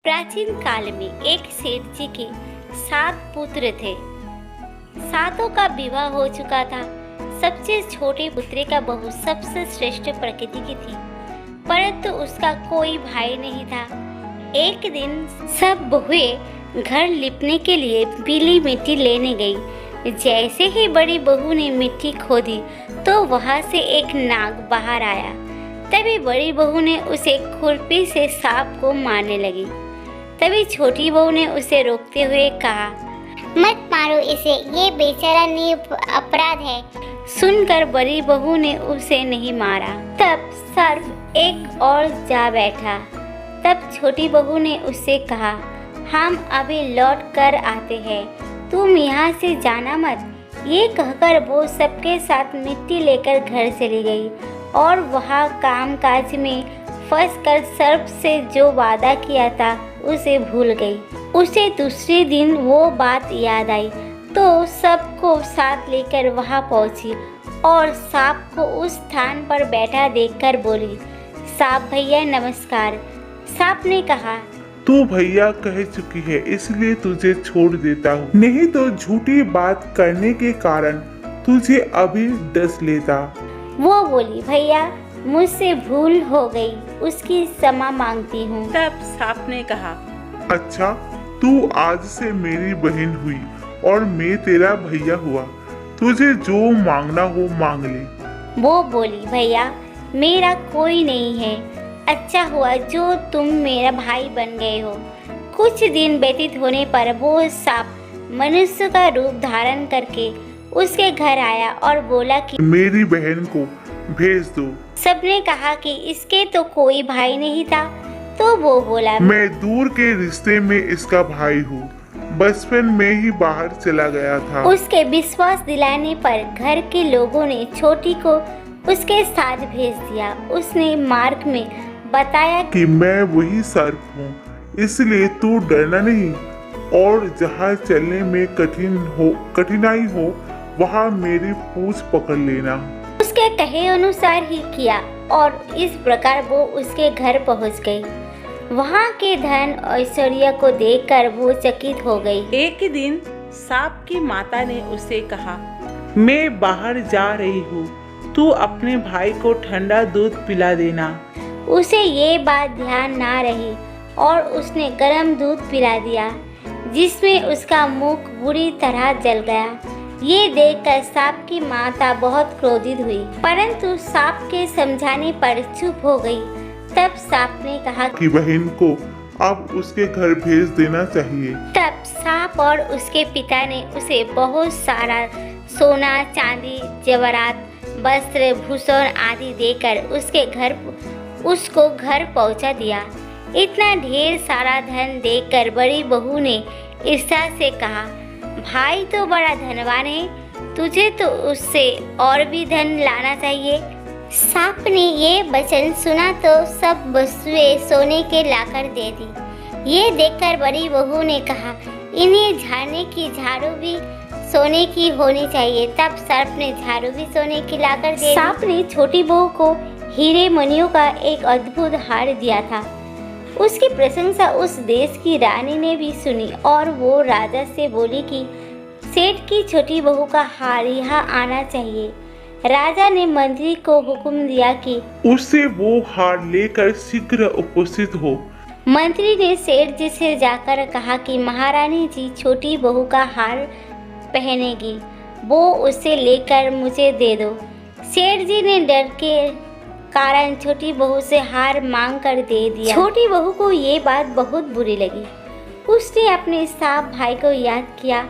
प्राचीन काल में एक सेठ जी के 7 पुत्र थे। सातों का विवाह हो चुका था। सबसे छोटे पुत्र का बहू सबसे श्रेष्ठ प्रकृति की थी, परंतु उसका कोई भाई नहीं था। एक दिन सब बहुएं घर लिपने के लिए पीली मिट्टी लेने गई। जैसे ही बड़ी बहू ने मिट्टी खोदी तो वहां से एक नाग बाहर आया। तभी बड़ी बहू ने उसे खुरपी से सांप को मारने लगी। तभी छोटी बहू ने उसे रोकते हुए कहा, मत मारो इसे, ये बेचारा अपराध है। सुनकर बड़ी बहू ने उसे नहीं मारा। तब सर्प एक और जा बैठा। तब छोटी बहू ने उससे कहा, हम अभी लौट कर आते हैं, तुम यहाँ से जाना मत। ये कहकर वो सबके साथ मिट्टी लेकर घर चली गई और वहाँ कामकाज में फंसकर सर्प से जो वादा किया था उसे भूल गई। उसे दूसरे दिन वो बात याद आई तो सबको साथ लेकर वहाँ पहुँची और सांप को उस स्थान पर बैठा देखकर बोली, सांप भैया नमस्कार। सांप ने कहा, तू भैया कह चुकी है इसलिए तुझे छोड़ देता हूँ, नहीं तो झूठी बात करने के कारण तुझे अभी डस लेता। वो बोली, भैया मुझसे भूल हो गई, उसकी क्षमा मांगती हूँ। तब सांप ने कहा, अच्छा तू आज से मेरी बहन हुई और मैं तेरा भैया हुआ, तुझे जो मांगना हो मांग ले। वो बोली, भैया मेरा कोई नहीं है, अच्छा हुआ जो तुम मेरा भाई बन गए हो। कुछ दिन व्यतीत होने पर वो सांप मनुष्य का रूप धारण करके उसके घर आया और बोला कि मेरी बहन को भेज दो। सबने कहा कि इसके तो कोई भाई नहीं था। तो वो बोला, मैं दूर के रिश्ते में इसका भाई हूँ, बचपन में ही बाहर चला गया था। उसके विश्वास दिलाने पर घर के लोगों ने छोटी को उसके साथ भेज दिया। उसने मार्ग में बताया कि मैं वही सर्प हूँ, इसलिए तू डरना नहीं और जहाँ चलने में कठिनाई हो वहाँ मेरी पूंछ पकड़ लेना। उसके कहे अनुसार ही किया और इस प्रकार वो उसके घर पहुँच गई। वहाँ के धन ऐश्वर्य को देखकर वो चकित हो गई। एक दिन सांप की माता ने उसे कहा, मैं बाहर जा रही हूँ, तू अपने भाई को ठंडा दूध पिला देना। उसे ये बात ध्यान ना रही और उसने गर्म दूध पिला दिया, जिसमें उसका मुख बुरी तरह जल गया। ये देखकर सांप की माता बहुत क्रोधित हुई, परंतु सांप के समझाने पर चुप हो गई। तब सांप ने कहा कि बहन को अब उसके घर भेज देना चाहिए। तब सांप और उसके पिता ने उसे बहुत सारा सोना, चांदी, जेवरात, वस्त्र, भूषण आदि देकर उसको घर पहुंचा दिया। इतना ढेर सारा धन देखकर बड़ी बहू ने ईर्ष्या से कहा, भाई तो बड़ा धनवान है, तुझे तो उससे और भी धन लाना चाहिए। सांप ने ये वचन सुना तो सब वस्तुएं सोने के लाकर दे दी। ये देखकर बड़ी बहू ने कहा, इन्हें झाड़ने की झाड़ू भी सोने की होनी चाहिए। तब सर्प ने झाड़ू भी सोने की लाकर दे दी। सांप ने छोटी बहू को हीरे मणियों का एक अद्भुत हार दिया था। उसकी प्रशंसा उस देश की रानी ने भी सुनी और वो राजा से बोली कि सेठ की छोटी बहू का हार यहाँ आना चाहिए। राजा ने मंत्री को हुक्म दिया कि उससे वो हार लेकर शीघ्र उपस्थित हो। मंत्री ने सेठ जी से जाकर कहा कि महारानी जी छोटी बहू का हार पहनेगी, वो उसे लेकर मुझे दे दो। सेठ जी ने डर के कारण छोटी बहू से हार मांग कर दे दिया। छोटी बहू को ये बात बहुत बुरी लगी। उसने अपने सांप भाई को याद किया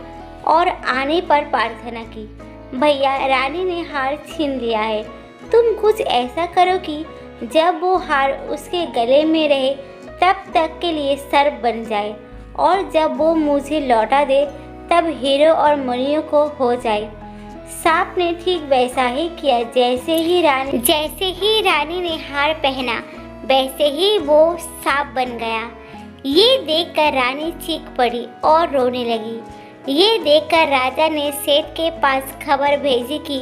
और आने पर प्रार्थना की, भैया रानी ने हार छीन लिया है, तुम कुछ ऐसा करो कि जब वो हार उसके गले में रहे तब तक के लिए सर्प बन जाए और जब वो मुझे लौटा दे तब हीरो और मणियों को हो जाए। सांप ने ठीक वैसा ही किया। जैसे ही रानी ने हार पहना वैसे ही वो सांप बन गया। ये देखकर रानी चीख पड़ी और रोने लगी। ये देखकर राजा ने सेठ के पास खबर भेजी कि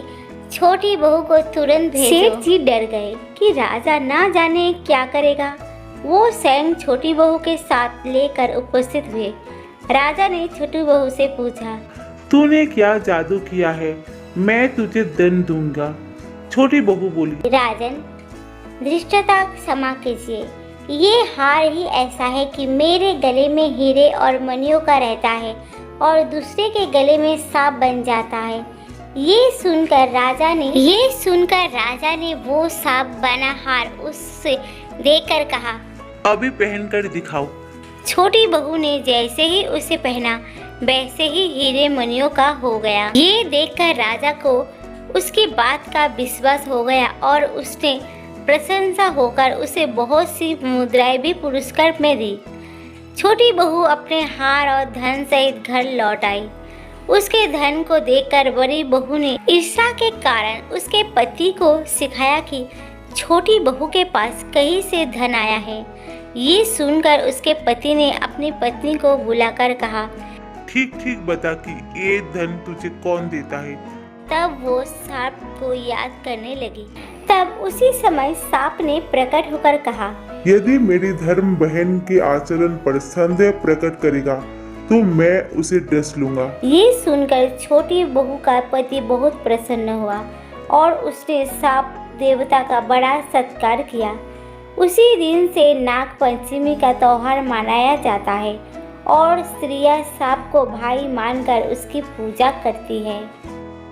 छोटी बहू को तुरंत भेजो। सेठ जी डर गए कि राजा ना जाने क्या करेगा। वो सैंग छोटी बहू के साथ लेकर उपस्थित हुए। राजा ने छोटी बहू से पूछा, तूने क्या जादू किया है? मैं तुझे दंड दूंगा। छोटी बहू बोली, राजन, धृष्टता क्षमा कीजिए। ये हार ही ऐसा है कि मेरे गले में हीरे और मणियों का रहता है और दूसरे के गले में सांप बन जाता है। ये सुनकर राजा ने वो सांप बना हार उससे देकर कहा, अभी पहनकर दिखाओ। छोटी बहू ने जैसे ही उसे पहना वैसे ही हीरे मणियों का हो गया। ये देखकर राजा को उसकी बात का विश्वास हो गया और उसने प्रशंसा होकर उसे बहुत सी मुद्राएं भी पुरस्कार में दी। छोटी बहू अपने हार और धन सहित घर लौट आई। उसके धन को देखकर बड़ी बहू ने ईर्ष्या के कारण उसके पति को सिखाया कि छोटी बहू के पास कहीं से धन आया है। ये सुनकर उसके पति ने अपनी पत्नी को बुलाकर कहा, ठीक ठीक बता कि ये धन तुझे कौन देता है। तब वो सांप को याद करने लगी। तब उसी समय सांप ने प्रकट होकर कहा, यदि मेरी धर्म बहन के आचरण पर संदेह प्रकट करेगा तो मैं उसे डस लूंगा। ये सुनकर छोटी बहू का पति बहुत प्रसन्न हुआ और उसने सांप देवता का बड़ा सत्कार किया। उसी दिन से नाग पंचमी का त्योहार मनाया जाता है और स्त्रियां सांप को भाई मानकर उसकी पूजा करती है।